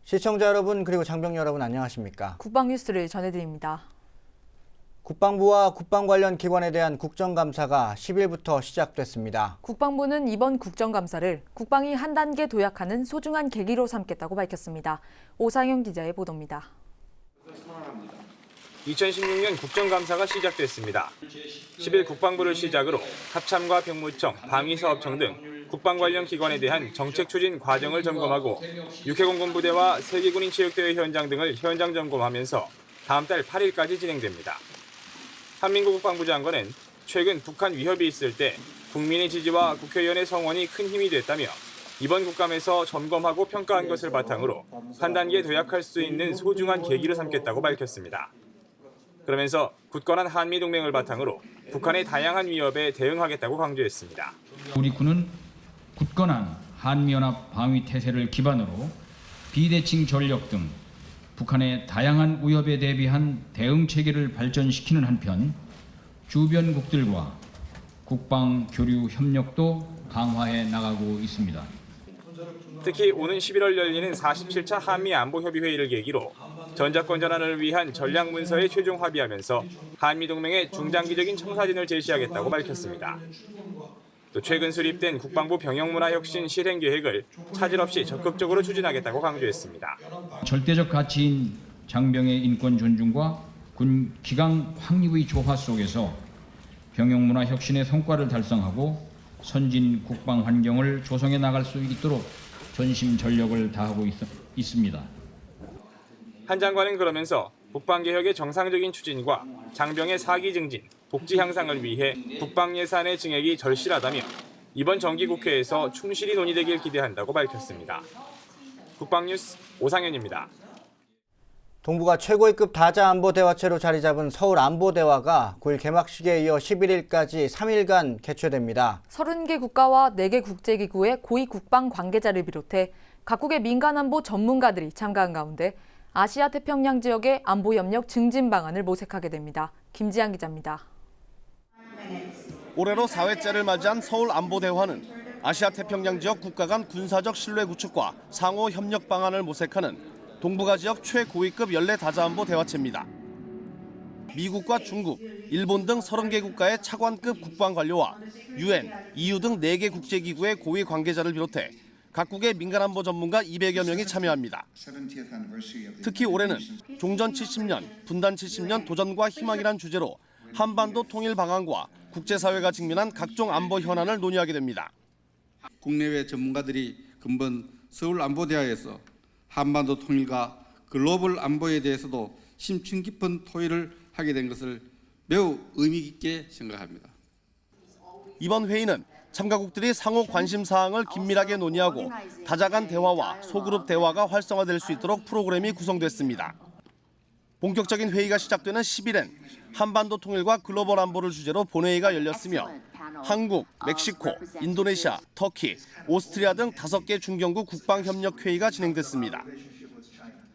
시청자 여러분 그리고 장병 여러분 안녕하십니까? 국방 뉴스를 전해드립니다. 국방부와 국방 관련 기관에 대한 국정감사가 10일부터 시작됐습니다. 국방부는 이번 국정감사를 국방이 한 단계 도약하는 소중한 계기로 삼겠다고 밝혔습니다. 오상영 기자의 보도입니다. 2016년 국정감사가 시작됐습니다. 10일 국방부를 시작으로 합참과 병무청, 방위사업청 등 국방 관련 기관에 대한 정책 추진 과정을 점검하고 육해공군 부대와 세계군인 체육대회 현장 등을 현장 점검하면서 다음 달 8일까지 진행됩니다. 한민구 국방부 장관은 최근 북한 위협이 있을 때 국민의 지지와 국회의원의 성원이 큰 힘이 됐다며 이번 국감에서 점검하고 평가한 것을 바탕으로 한 단계 도약할 수 있는 소중한 계기로 삼겠다고 밝혔습니다. 그러면서 굳건한 한미동맹을 바탕으로 북한의 다양한 위협에 대응하겠다고 강조했습니다. 우리 군은 굳건한 한미연합 방위 태세를 기반으로 비대칭 전력 등 북한의 다양한 위협에 대비한 대응 체계를 발전시키는 한편 주변국들과 국방 교류 협력도 강화해 나가고 있습니다. 특히 오는 11월 열리는 47차 한미안보협의회의를 계기로 전작권 전환을 위한 전략문서에 최종 합의하면서 한미동맹의 중장기적인 청사진을 제시하겠다고 밝혔습니다. 또 최근 수립된 국방부 병영문화혁신 실행계획을 차질 없이 적극적으로 추진하겠다고 강조했습니다. 절대적 가치인 장병의 인권 존중과 군 기강 확립의 조화 속에서 병영문화혁신의 성과를 달성하고 선진 국방 환경을 조성해 나갈 수 있도록 전심전력을 다하고 있습니다. 한 장관은 그러면서 국방개혁의 정상적인 추진과 장병의 사기 증진, 복지 향상을 위해 국방 예산의 증액이 절실하다며 이번 정기국회에서 충실히 논의되길 기대한다고 밝혔습니다. 국방뉴스 오상현입니다. 동북아 최고위급 다자안보대화체로 자리 잡은 서울안보대화가 9일 개막식에 이어 11일까지 3일간 개최됩니다. 30개 국가와 4개 국제기구의 고위 국방 관계자를 비롯해 각국의 민간안보 전문가들이 참가한 가운데 아시아 태평양 지역의 안보 협력 증진 방안을 모색하게 됩니다. 김지한 기자입니다. 올해로 4회째를 맞이한 서울안보대화는 아시아 태평양 지역 국가 간 군사적 신뢰 구축과 상호 협력 방안을 모색하는 동북아 지역 최고위급 연례 다자안보 대화체입니다. 미국과 중국, 일본 등 30개 국가의 차관급 국방 관료와 UN, EU 등 4개 국제기구의 고위 관계자를 비롯해 각국의 민간안보 전문가 200여 명이 참여합니다. 특히 올해는 종전 70년, 분단 70년 도전과 희망이란 주제로 한반도 통일 방안과 국제사회가 직면한 각종 안보 현안을 논의하게 됩니다. 국내외 전문가들이 근본 서울안보대화에서 한반도 통일과 글로벌 안보에 대해서도 심층 깊은 토의를 하게 된 것을 매우 의미 깊게 생각합니다. 이번 회의는 참가국들이 상호 관심 사항을 긴밀하게 논의하고 다자간 대화와 소그룹 대화가 활성화될 수 있도록 프로그램이 구성됐습니다. 본격적인 회의가 시작되는 10일엔 한반도 통일과 글로벌 안보를 주제로 본회의가 열렸으며 한국, 멕시코, 인도네시아, 터키, 오스트리아 등 5개 중견국 국방협력회의가 진행됐습니다.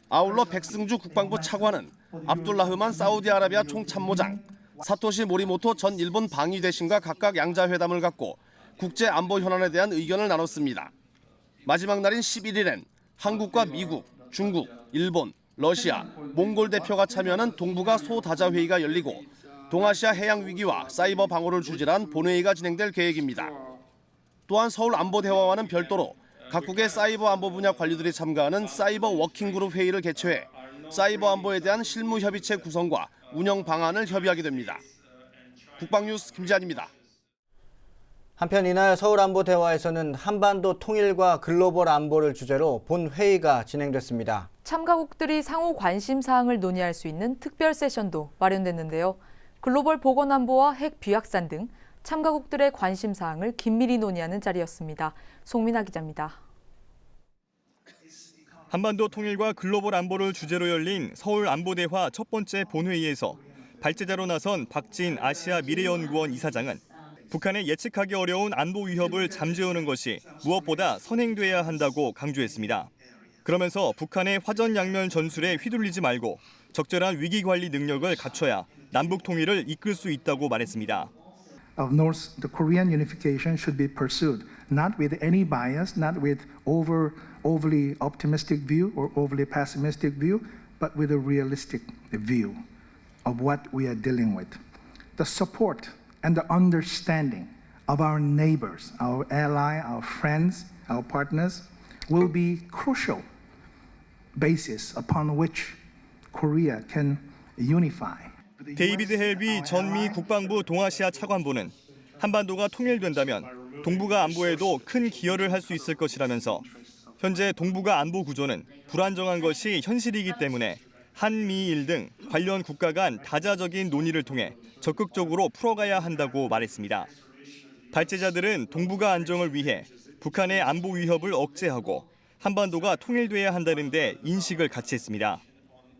아울러 백승주 국방부 차관은 압둘라흐만 사우디아라비아 총참모장, 사토시 모리모토 전 일본 방위대신과 각각 양자회담을 갖고 국제안보 현안에 대한 의견을 나눴습니다. 마지막 날인 11일엔 한국과 미국, 중국, 일본, 러시아, 몽골 대표가 참여하는 동북아 소다자회의가 열리고 동아시아 해양 위기와 사이버 방어를 주제로 한 본회의가 진행될 계획입니다. 또한 서울안보대화와는 별도로 각국의 사이버 안보 분야 관료들이 참가하는 사이버 워킹그룹 회의를 개최해 사이버 안보에 대한 실무 협의체 구성과 운영 방안을 협의하게 됩니다. 국방뉴스 김지한입니다. 한편 이날 서울안보대화에서는 한반도 통일과 글로벌 안보를 주제로 본회의가 진행됐습니다. 참가국들이 상호 관심 사항을 논의할 수 있는 특별 세션도 마련됐는데요. 글로벌 보건안보와 핵 비확산 등 참가국들의 관심 사항을 긴밀히 논의하는 자리였습니다. 송민아 기자입니다. 한반도 통일과 글로벌 안보를 주제로 열린 서울안보대화 첫 번째 본회의에서 발제자로 나선 박진 아시아 미래연구원 이사장은 북한의 예측하기 어려운 안보 위협을 잠재우는 것이 무엇보다 선행돼야 한다고 강조했습니다. 그러면서 북한의 화전양면 전술에 휘둘리지 말고 적절한 위기관리 능력을 갖춰야 남북 통일을 이끌 수 있다고 말했습니다. of the Korean unification should be pursued, not with any bias, not with overly optimistic view or overly pessimistic view, but with a realistic view of what we are dealing with. The support and the understanding of our neighbors, our ally, our friends, our partners will be crucial basis upon which Korea can unify. 데이비드 헬비 전 미 국방부 동아시아 차관보는 한반도가 통일된다면 동북아 안보에도 큰 기여를 할 수 있을 것이라면서 현재 동북아 안보 구조는 불안정한 것이 현실이기 때문에 한미일 등 관련 국가 간 다자적인 논의를 통해 적극적으로 풀어가야 한다고 말했습니다. 발제자들은 동북아 안정을 위해 북한의 안보 위협을 억제하고 한반도가 통일돼야 한다는 데 인식을 같이 했습니다.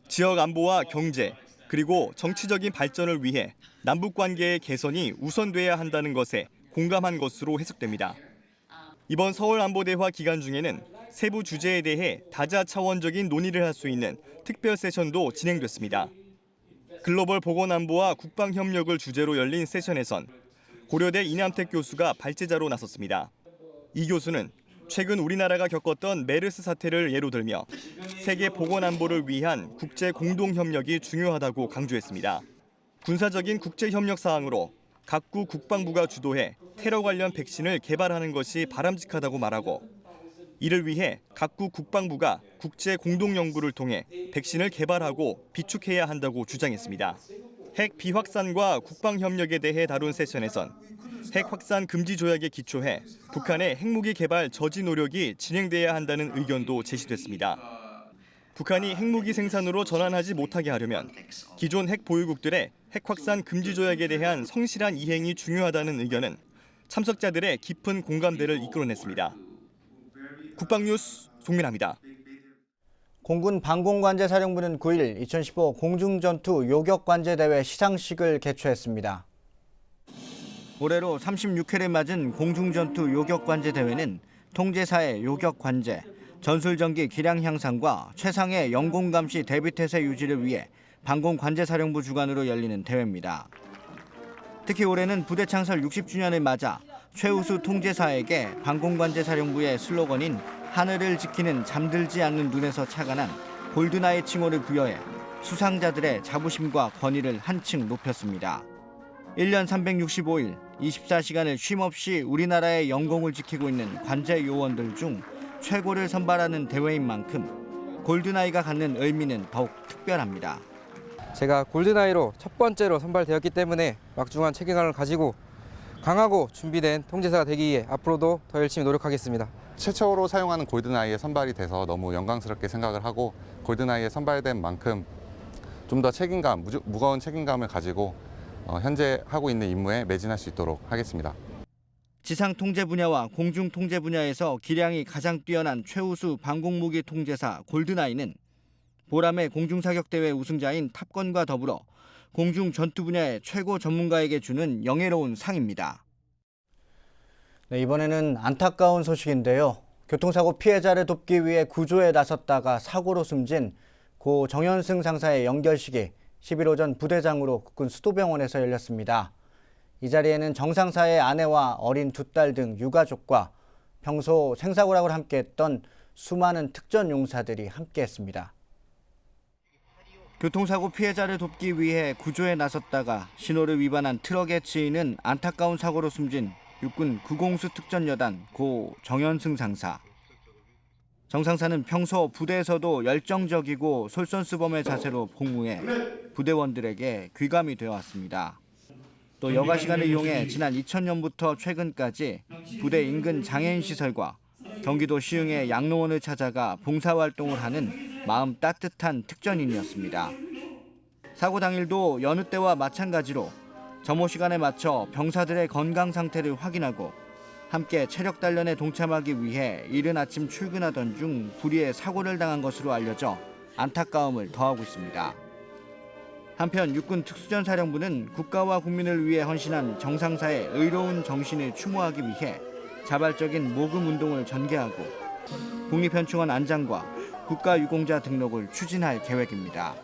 지역 안보와 경제, 그리고 정치적인 발전을 위해 남북 관계의 개선이 우선돼야 한다는 것에 공감한 것으로 해석됩니다. 이번 서울 안보대화 기간 중에는 세부 주제에 대해 다자차원적인 논의를 할 수 있는 특별 세션도 진행됐습니다. 글로벌 보건안보와 국방협력을 주제로 열린 세션에선 고려대 이남택 교수가 발제자로 나섰습니다. 이 교수는 최근 우리나라가 겪었던 메르스 사태를 예로 들며 세계 보건안보를 위한 국제 공동협력이 중요하다고 강조했습니다. 군사적인 국제협력 사항으로 각국 국방부가 주도해 테러 관련 백신을 개발하는 것이 바람직하다고 말하고 이를 위해 각국 국방부가 국제 공동연구를 통해 백신을 개발하고 비축해야 한다고 주장했습니다. 핵 비확산과 국방협력에 대해 다룬 세션에선 핵 확산 금지 조약에 기초해 북한의 핵무기 개발 저지 노력이 진행돼야 한다는 의견도 제시됐습니다. 북한이 핵무기 생산으로 전환하지 못하게 하려면 기존 핵 보유국들의 핵 확산 금지 조약에 대한 성실한 이행이 중요하다는 의견은 참석자들의 깊은 공감대를 이끌어냈습니다. 국방뉴스 송민아입니다. 공군 방공관제사령부는 9일 2015 공중전투 요격관제대회 시상식을 개최했습니다. 올해로 36회를 맞은 공중전투 요격관제대회는 통제사의 요격관제, 전술전기 기량 향상과 최상의 영공감시 대비태세 유지를 위해 방공관제사령부 주관으로 열리는 대회입니다. 특히 올해는 부대 창설 60주년을 맞아 최우수 통제사에게 방공관제사령부의 슬로건인 하늘을 지키는 잠들지 않는 눈에서 착안한 골드나이 칭호를 부여해 수상자들의 자부심과 권위를 한층 높였습니다. 1년 365일 24시간을 쉼없이 우리나라의 영공을 지키고 있는 관제 요원들 중 최고를 선발하는 대회인 만큼 골드나이가 갖는 의미는 더욱 특별합니다. 제가 골드나이로 첫 번째로 선발되었기 때문에 막중한 책임감을 가지고 강하고 준비된 통제사가 되기 위해 앞으로도 더 열심히 노력하겠습니다. 최초로 사용하는 골드나이에 선발이 돼서 너무 영광스럽게 생각을 하고 통제사에 선발된 만큼 좀 더 책임감, 무거운 책임감을 가지고 현재 하고 있는 임무에 매진할 수 있도록 하겠습니다. 지상 통제 분야와 공중 통제 분야에서 기량이 가장 뛰어난 최우수 방공무기 통제사 골드나이는 보람의 공중사격대회 우승자인 탑건과 더불어 공중 전투 분야의 최고 전문가에게 주는 영예로운 상입니다. 네, 이번에는 안타까운 소식인데요. 교통사고 피해자를 돕기 위해 구조에 나섰다가 사고로 숨진 고 정현승 상사의 연결식이 10일 오전 부대장으로 국군 수도병원에서 열렸습니다. 이 자리에는 정 상사의 아내와 어린 두 딸 등 유가족과 평소 생사고락을 함께했던 수많은 특전 용사들이 함께했습니다. 교통사고 피해자를 돕기 위해 구조에 나섰다가 신호를 위반한 트럭에 치이는 안타까운 사고로 숨진 육군 구공수 특전여단 고 정현승 상사. 정 상사는 평소 부대에서도 열정적이고 솔선수범의 자세로 복무해 부대원들에게 귀감이 되어왔습니다. 또 여가 시간을 이용해 지난 2000년부터 최근까지 부대 인근 장애인 시설과 경기도 시흥의 양로원을 찾아가 봉사활동을 하는 마음 따뜻한 특전인이었습니다. 사고 당일도 여느 때와 마찬가지로 점호 시간에 맞춰 병사들의 건강 상태를 확인하고 함께 체력 단련에 동참하기 위해 이른 아침 출근하던 중 불의의 사고를 당한 것으로 알려져 안타까움을 더하고 있습니다. 한편 육군 특수전사령부는 국가와 국민을 위해 헌신한 정 상사의 의로운 정신을 추모하기 위해 자발적인 모금 운동을 전개하고 국립현충원 안장과 국가유공자 등록을 추진할 계획입니다.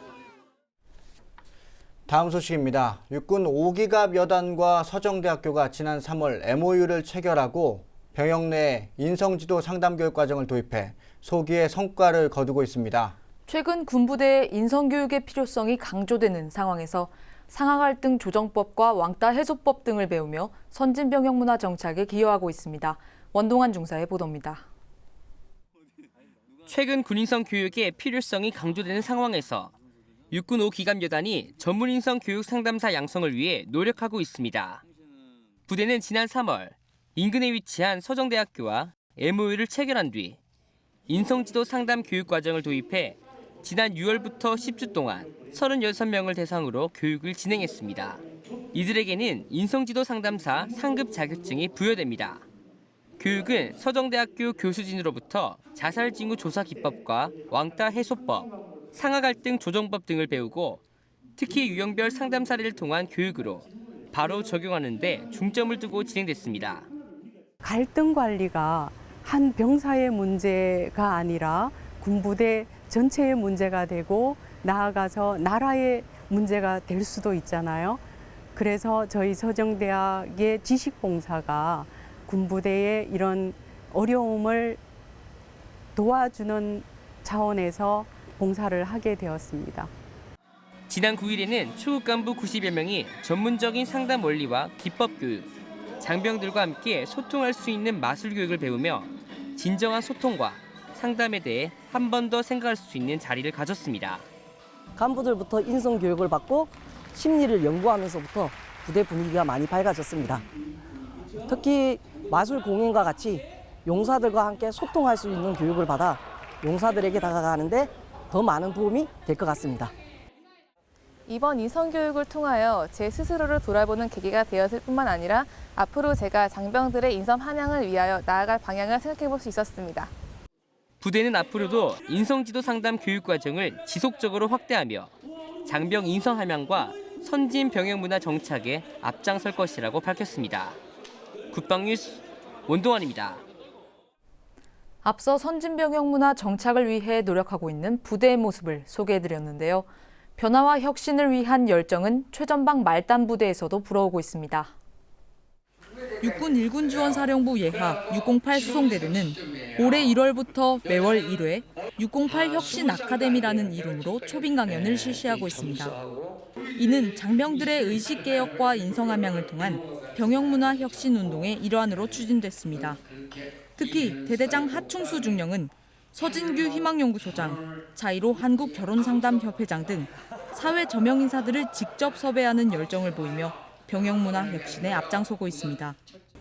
다음 소식입니다. 육군 5기갑 여단과 서정대학교가 지난 3월 MOU를 체결하고 병역 내 인성지도 상담교육 과정을 도입해 소기의 성과를 거두고 있습니다. 최근 군부대의 인성교육의 필요성이 강조되는 상황에서 상하갈등 조정법과 왕따 해소법 등을 배우며 선진병역 문화 정착에 기여하고 있습니다. 원동환 중사의 보도입니다. 최근 군인성 교육의 필요성이 강조되는 상황에서 육군 5기갑 여단이 전문인성 교육 상담사 양성을 위해 노력하고 있습니다. 부대는 지난 3월 인근에 위치한 서정대학교와 MOU를 체결한 뒤 인성지도 상담 교육 과정을 도입해 지난 6월부터 10주 동안 36명을 대상으로 교육을 진행했습니다. 이들에게는 인성지도 상담사 상급 자격증이 부여됩니다. 교육은 서정대학교 교수진으로부터 자살 징후 조사 기법과 왕따 해소법, 상하 갈등 조정법 등을 배우고 특히 유형별 상담 사례를 통한 교육으로 바로 적용하는 데 중점을 두고 진행됐습니다. 갈등 관리가 한 병사의 문제가 아니라 군부대 전체의 문제가 되고 나아가서 나라의 문제가 될 수도 있잖아요. 그래서 저희 서정대학의 지식봉사가 군부대의 이런 어려움을 도와주는 차원에서 봉사를 하게 되었습니다. 지난 9일에는 초급 간부 90여 명이 전문적인 상담 원리와 기법 교육, 장병들과 함께 소통할 수 있는 마술 교육을 배우며 진정한 소통과 상담에 대해 한 번 더 생각할 수 있는 자리를 가졌습니다. 간부들부터 인성 교육을 받고 심리를 연구하면서부터 부대 분위기가 많이 밝아졌습니다. 특히 마술 공연과 같이 용사들과 함께 소통할 수 있는 교육을 받아 용사들에게 다가가는데 더 많은 도움이 될 것 같습니다. 이번 인성교육을 통하여 제 스스로를 돌아보는 계기가 되었을 뿐만 아니라 앞으로 제가 장병들의 인성 한양을 위하여 나아갈 방향을 생각해 볼 수 있었습니다. 부대는 앞으로도 인성지도 상담 교육 과정을 지속적으로 확대하며 장병 인성 함양과 선진 병역 문화 정착에 앞장설 것이라고 밝혔습니다. 국방뉴스 원동환입니다. 앞서 선진병역 문화 정착을 위해 노력하고 있는 부대의 모습을 소개해드렸는데요. 변화와 혁신을 위한 열정은 최전방 말단 부대에서도 불어오고 있습니다. 육군 1군 지원사령부 예하 608 수송대대는 올해 1월부터 매월 1회 608 혁신 아카데미라는 이름으로 초빙 강연을 실시하고 있습니다. 이는 장병들의 의식 개혁과 인성 함양을 통한 병역 문화 혁신 운동의 일환으로 추진됐습니다. 특히 대대장 하충수 중령은 서진규 희망연구소장, 자이로 한국결혼상담협회장 등 사회 저명 인사들을 직접 섭외하는 열정을 보이며 병역문화 혁신에 앞장서고 있습니다.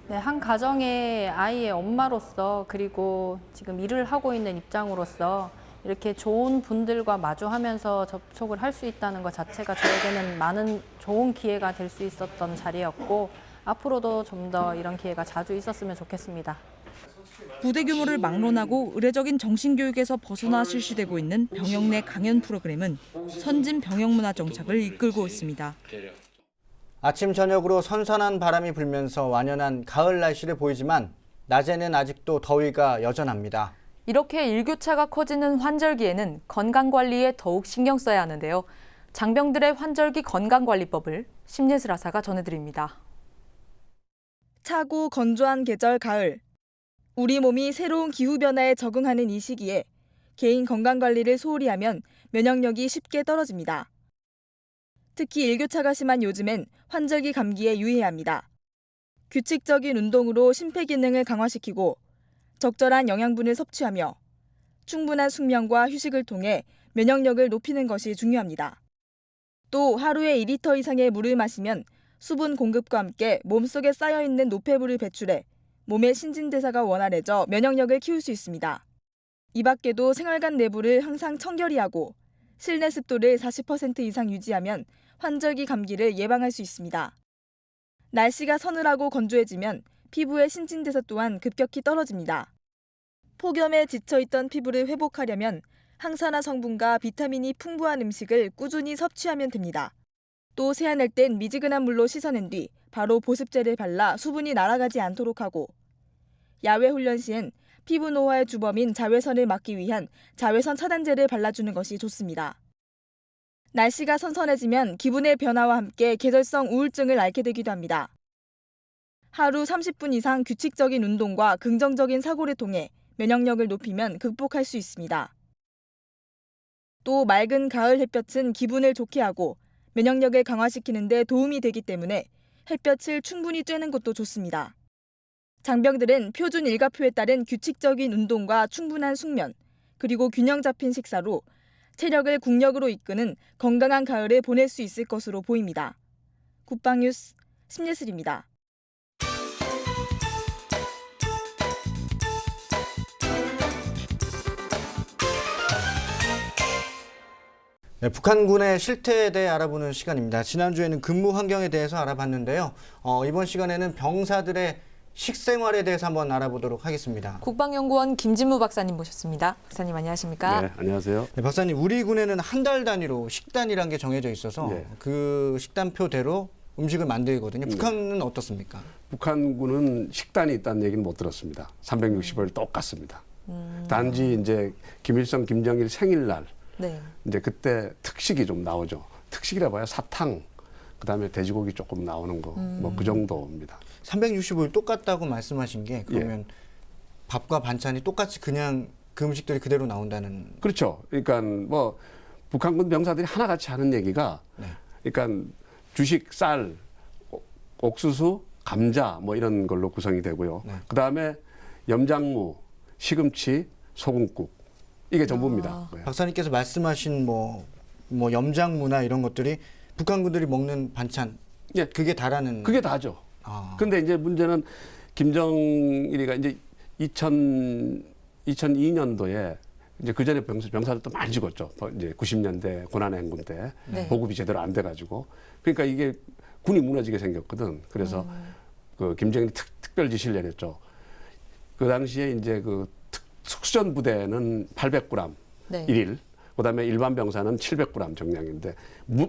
네, 한 가정의 아이의 엄마로서 그리고 지금 일을 하고 있는 입장으로서 이렇게 좋은 분들과 마주하면서 접촉을 할 수 있다는 것 자체가 저에게는 많은 좋은 기회가 될 수 있었던 자리였고 앞으로도 좀 더 이런 기회가 자주 있었으면 좋겠습니다. 부대 규모를 막론하고 의례적인 정신교육에서 벗어나 실시되고 있는 병역 내 강연 프로그램은 선진 병역문화 정착을 이끌고 있습니다. 아침 저녁으로 선선한 바람이 불면서 완연한 가을 날씨를 보이지만 낮에는 아직도 더위가 여전합니다. 이렇게 일교차가 커지는 환절기에는 건강관리에 더욱 신경 써야 하는데요. 장병들의 환절기 건강관리법을 심예슬 아사가 전해드립니다. 차고 건조한 계절 가을. 우리 몸이 새로운 기후변화에 적응하는 이 시기에 개인 건강관리를 소홀히 하면 면역력이 쉽게 떨어집니다. 특히 일교차가 심한 요즘엔 환절기 감기에 유의해야 합니다. 규칙적인 운동으로 심폐기능을 강화시키고 적절한 영양분을 섭취하며 충분한 숙면과 휴식을 통해 면역력을 높이는 것이 중요합니다. 또 하루에 2리터 이상의 물을 마시면 수분 공급과 함께 몸속에 쌓여있는 노폐물을 배출해 몸의 신진대사가 원활해져 면역력을 키울 수 있습니다. 이 밖에도 생활관 내부를 항상 청결히 하고 실내 습도를 40% 이상 유지하면 환절기 감기를 예방할 수 있습니다. 날씨가 서늘하고 건조해지면 피부의 신진대사 또한 급격히 떨어집니다. 폭염에 지쳐있던 피부를 회복하려면 항산화 성분과 비타민이 풍부한 음식을 꾸준히 섭취하면 됩니다. 또 세안할 땐 미지근한 물로 씻어낸 뒤 바로 보습제를 발라 수분이 날아가지 않도록 하고 야외 훈련 시엔 피부 노화의 주범인 자외선을 막기 위한 자외선 차단제를 발라주는 것이 좋습니다. 날씨가 선선해지면 기분의 변화와 함께 계절성 우울증을 앓게 되기도 합니다. 하루 30분 이상 규칙적인 운동과 긍정적인 사고를 통해 면역력을 높이면 극복할 수 있습니다. 또 맑은 가을 햇볕은 기분을 좋게 하고 면역력을 강화시키는 데 도움이 되기 때문에 햇볕을 충분히 쬐는 것도 좋습니다. 장병들은 표준 일과표에 따른 규칙적인 운동과 충분한 숙면, 그리고 균형 잡힌 식사로 체력을 국력으로 이끄는 건강한 가을을 보낼 수 있을 것으로 보입니다. 국방뉴스 심예슬입니다. 네, 북한군의 실태에 대해 알아보는 시간입니다. 지난주에는 근무 환경에 대해서 알아봤는데요. 이번 시간에는 병사들의 식생활에 대해서 한번 알아보도록 하겠습니다. 국방연구원 김진무 박사님 모셨습니다. 박사님 안녕하십니까? 네, 안녕하세요. 네, 박사님, 우리 군에는 한 달 단위로 식단이라는 게 정해져 있어서 그 식단표대로 음식을 만들거든요. 북한은 어떻습니까? 북한군은 식단이 있다는 얘기는 못 들었습니다. 365일 똑같습니다. 단지 이제 김일성, 김정일 생일날 이제 그때 특식이 좀 나오죠. 특식이라 봐야 사탕, 그다음에 돼지고기 조금 나오는 거, 뭐 그 정도입니다. 365일 똑같다고 말씀하신 게 그러면 밥과 반찬이 똑같이 그냥 그 음식들이 그대로 나온다는. 그렇죠. 그러니까 뭐 북한군 병사들이 하나같이 하는 얘기가 그러니까 주식, 쌀, 옥수수, 감자 뭐 이런 걸로 구성이 되고요. 그다음에 염장무, 시금치, 소금국 이게 전부입니다. 박사님께서 말씀하신 뭐 염장무나 이런 것들이 북한군들이 먹는 반찬, 그게 다라는. 그게 다죠. 근데 이제 문제는 김정일이가 이제 2002년도에 이제 그 전에 병사들 또 많이 죽었죠. 이제 90년대 고난행군 때 보급이 제대로 안 돼가지고. 그러니까 이게 군이 무너지게 생겼거든. 그래서 그 김정일이 특별 지시를 내렸죠. 그 당시에 이제 그 특수전 부대는 800g 일일, 그다음에 일반 병사는 700g 정량인데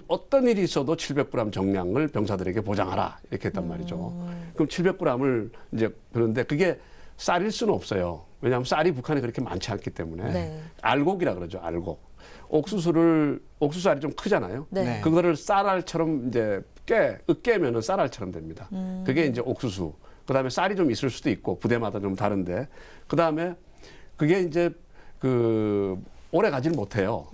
어떤 일이 있어도 700g 정량을 병사들에게 보장하라 이렇게 했단 말이죠. 그럼 700g을 이제 그런데 그게 쌀일 수는 없어요. 왜냐하면 쌀이 북한에 그렇게 많지 않기 때문에 알곡이라 그러죠. 알곡. 옥수수알이 좀 크잖아요. 그거를 쌀알처럼 이제 으깨면은 쌀알처럼 됩니다. 그게 이제 옥수수. 그다음에 쌀이 좀 있을 수도 있고 부대마다 좀 다른데 그다음에 그게 이제 오래 가지는 못해요.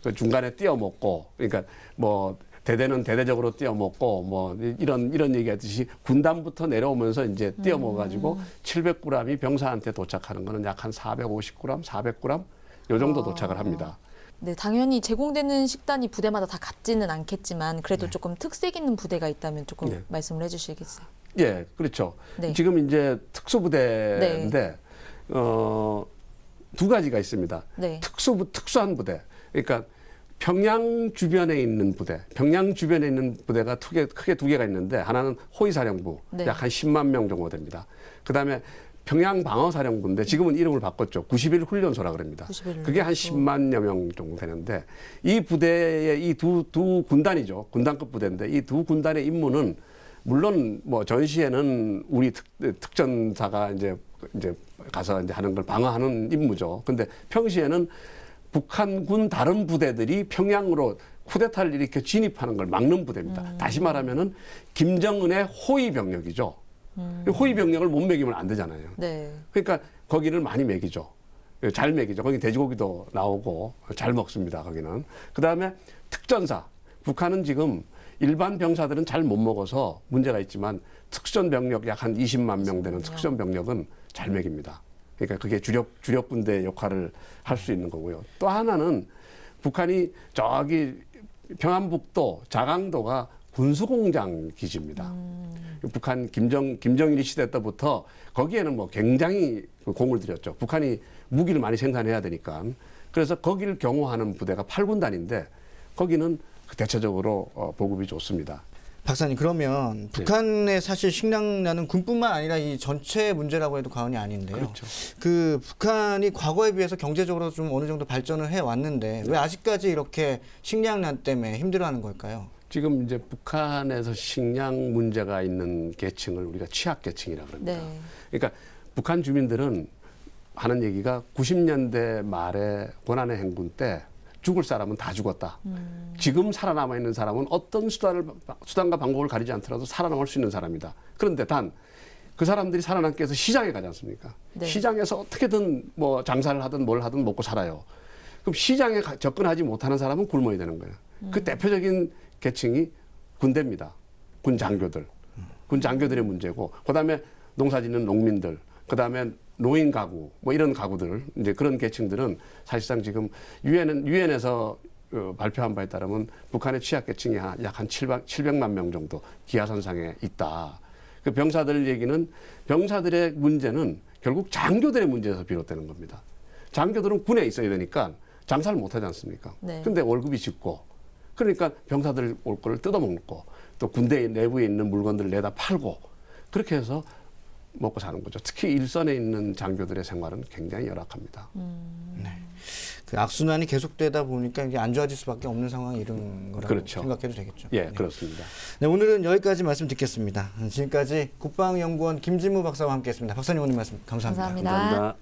그 중간에 띄어 먹고, 그러니까 뭐 대대는 대대적으로 띄어 먹고 뭐 이런 얘기하듯이 군단부터 내려오면서 이제 띄어 먹어가지고 700g이 병사한테 도착하는 거는 약 한 450g, 400g 요 정도 도착을 합니다. 네, 당연히 제공되는 식단이 부대마다 다 같지는 않겠지만 그래도 조금 특색 있는 부대가 있다면 조금 말씀을 해주시겠어요? 예, 그렇죠. 지금 이제 특수부대인데 두 가지가 있습니다. 특수한 부대. 그러니까 평양 주변에 있는 부대. 평양 주변에 있는 부대가 크게 두 개가 있는데 하나는 호위사령부. 약 한 10만 명 정도 됩니다. 그다음에 평양 방어사령부인데 지금은 이름을 바꿨죠. 91 훈련소라 그럽니다. 그게 한 10만여 명 정도 되는데 이 부대의 이 두 군단이죠. 군단급 부대인데 이 두 군단의 임무는 물론 뭐 전시에는 우리 특전사가 이제 가서 이제 하는 걸 방어하는 임무죠. 근데 평시에는 북한군 다른 부대들이 평양으로 쿠데타를 이렇게 진입하는 걸 막는 부대입니다. 다시 말하면은 김정은의 호위 병력이죠. 호위 병력을 못 먹이면 안 되잖아요. 그러니까 거기를 많이 먹이죠. 잘 먹이죠. 거기 돼지고기도 나오고 잘 먹습니다. 거기는. 그다음에 특전사. 북한은 지금 일반 병사들은 잘 못 먹어서 문제가 있지만 특수전 병력 약 한 20만 명 되는 특수전 병력은 잘 먹입니다. 그러니까 그게 주력 군대 역할을 할 수 있는 거고요. 또 하나는 북한이 저기 평안북도 자강도가 군수공장 기지입니다. 북한 김정일이 시대 때부터 거기에는 뭐 굉장히 공을 들였죠. 북한이 무기를 많이 생산해야 되니까. 그래서 거기를 경호하는 부대가 8군단인데 거기는 대체적으로 보급이 좋습니다. 박사님, 그러면 북한의 사실 식량난은 군뿐만 아니라 이 전체 문제라고 해도 과언이 아닌데요. 그렇죠. 그 북한이 과거에 비해서 경제적으로 좀 어느 정도 발전을 해 왔는데 왜 아직까지 이렇게 식량난 때문에 힘들어하는 걸까요? 지금 이제 북한에서 식량 문제가 있는 계층을 우리가 취약계층이라고 합니다. 그러니까 북한 주민들은 하는 얘기가 90년대 말에 고난의 행군 때 죽을 사람은 다 죽었다. 지금 살아남아 있는 사람은 어떤 수단과 방법을 가리지 않더라도 살아남을 수 있는 사람이다. 그런데 단 그 사람들이 살아남기 위해서 시장에 가지 않습니까? 네. 시장에서 어떻게든 뭐 장사를 하든 뭘 하든 먹고 살아요. 그럼 시장에 접근하지 못하는 사람은 굶어야 되는 거예요. 그 대표적인 계층이 군대입니다. 군 장교들. 군 장교들의 문제고, 그다음에 농사짓는 농민들, 그다음에 노인 가구, 뭐 이런 가구들, 이제 그런 계층들은 사실상 지금 유엔에서 발표한 바에 따르면 북한의 취약계층이 약 한 700만 명 정도 기하선상에 있다. 그 병사들 얘기는, 병사들의 문제는 결국 장교들의 문제에서 비롯되는 겁니다. 장교들은 군에 있어야 되니까 장사를 못 하지 않습니까? 네. 근데 월급이 적고, 그러니까 병사들 올 거를 뜯어먹고, 또 군대 내부에 있는 물건들을 내다 팔고, 그렇게 해서 먹고 사는 거죠. 특히 일선에 있는 장교들의 생활은 굉장히 열악합니다. 네. 그 악순환이 계속되다 보니까 이게 안 좋아질 수밖에 없는 상황이 이런 거라고 그렇죠. 생각해도 되겠죠. 예, 네. 그렇습니다. 네, 오늘은 여기까지 말씀 듣겠습니다. 지금까지 국방연구원 김진무 박사와 함께했습니다. 박사님 오늘 말씀 감사합니다. 감사합니다.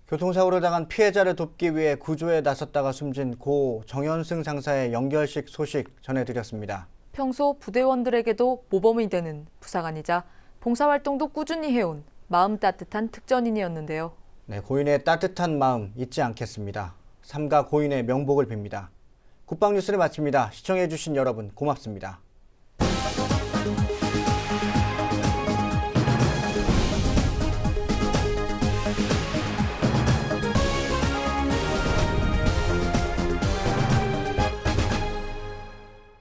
교통사고로 당한 피해자를 돕기 위해 구조에 나섰다가 숨진 고 정현승 상사의 영결식 소식 전해드렸습니다. 평소 부대원들에게도 모범이 되는 부사관이자 봉사활동도 꾸준히 해온 마음 따뜻한 특전인이었는데요. 네, 고인의 따뜻한 마음 잊지 않겠습니다. 삼가 고인의 명복을 빕니다. 국방뉴스를 마칩니다. 시청해주신 여러분 고맙습니다.